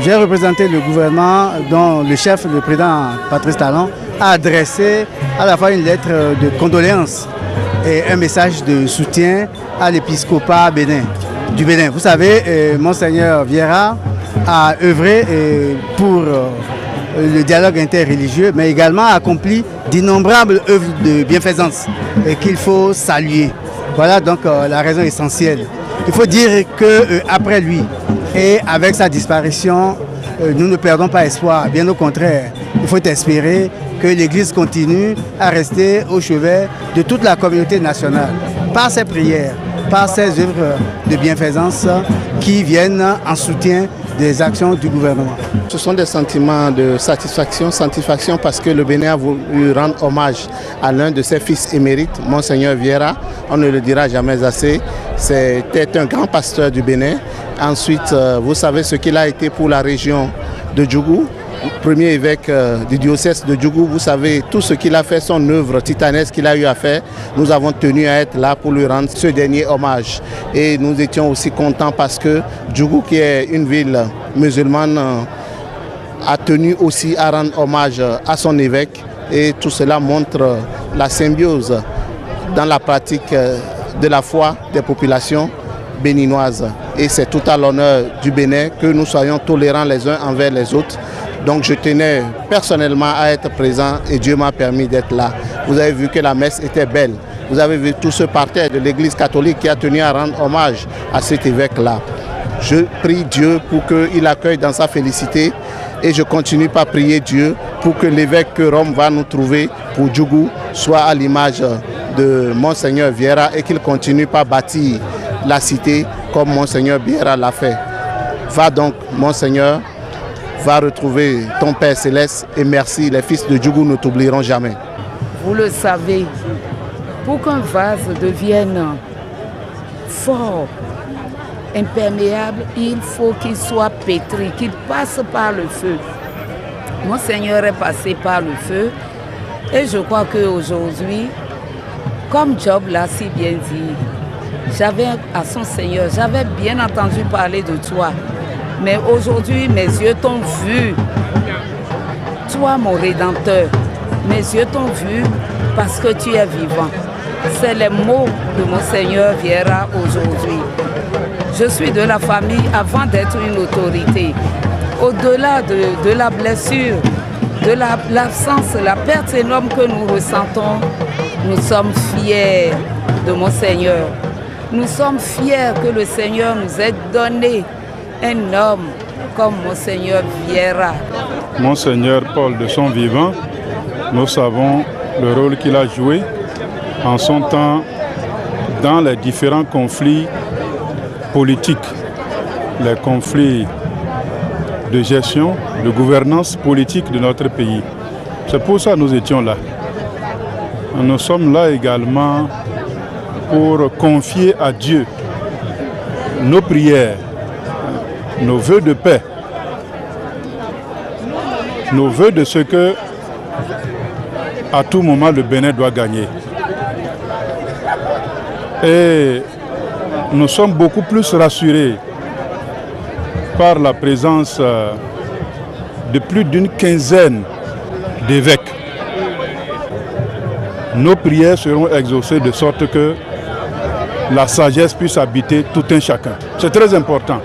j'ai représenté le gouvernement dont le chef, le président Patrice Talon, a adressé à la fois une lettre de condoléances et un message de soutien à l'épiscopat du Bénin. Vous savez, Monseigneur Vieira a œuvré pour le dialogue interreligieux, mais également accompli d'innombrables œuvres de bienfaisance et qu'il faut saluer. Voilà donc la raison essentielle. Il faut dire qu'après lui et avec sa disparition, nous ne perdons pas espoir. Bien au contraire, il faut espérer que l'Église continue à rester au chevet de toute la communauté nationale par ses prières, par ses œuvres de bienfaisance qui viennent en soutien des actions du gouvernement. Ce sont des sentiments de satisfaction parce que le Bénin a voulu rendre hommage à l'un de ses fils émérites, Monseigneur Vieira. On ne le dira jamais assez. C'était un grand pasteur du Bénin. Ensuite, vous savez ce qu'il a été pour la région de Djougou. Premier évêque du diocèse de Djougou, vous savez tout ce qu'il a fait, son œuvre titanesque qu'il a eu à faire. Nous avons tenu à être là pour lui rendre ce dernier hommage. Et nous étions aussi contents parce que Djougou, qui est une ville musulmane, a tenu aussi à rendre hommage à son évêque. Et tout cela montre la symbiose dans la pratique de la foi des populations béninoises. Et c'est tout à l'honneur du Bénin que nous soyons tolérants les uns envers les autres. Donc je tenais personnellement à être présent et Dieu m'a permis d'être là. Vous avez vu que la messe était belle. Vous avez vu tout ce parterre de l'Église catholique qui a tenu à rendre hommage à cet évêque-là. Je prie Dieu pour qu'il accueille dans sa félicité et je continue par prier Dieu pour que l'évêque que Rome va nous trouver pour Djougou soit à l'image de Monseigneur Vieira et qu'il continue par bâtir la cité comme Monseigneur Vieira l'a fait. Va donc, Monseigneur, va retrouver ton Père Céleste et merci, les fils de Djougou ne t'oublieront jamais. Vous le savez, pour qu'un vase devienne fort, imperméable, il faut qu'il soit pétri, qu'il passe par le feu. Mon Seigneur est passé par le feu et je crois qu'aujourd'hui, comme Job l'a si bien dit, j'avais à son Seigneur, j'avais bien entendu parler de toi. Mais aujourd'hui, mes yeux t'ont vu. Toi, mon Rédempteur, mes yeux t'ont vu parce que tu es vivant. C'est les mots de mon Seigneur Vieira aujourd'hui. Je suis de la famille avant d'être une autorité. Au-delà de la blessure, de l'absence, la perte énorme que nous ressentons, nous sommes fiers de mon Seigneur. Nous sommes fiers que le Seigneur nous ait donné un homme comme Monseigneur Vieira. Monseigneur Paul de son vivant, nous savons le rôle qu'il a joué en son temps dans les différents conflits politiques, les conflits de gestion, de gouvernance politique de notre pays. C'est pour ça que nous étions là. Nous sommes là également pour confier à Dieu nos prières, nos vœux de paix, nos vœux de ce que à tout moment le Bénin doit gagner. Et nous sommes beaucoup plus rassurés par la présence de plus d'une quinzaine d'évêques. Nos prières seront exaucées de sorte que la sagesse puisse habiter tout un chacun. C'est très important.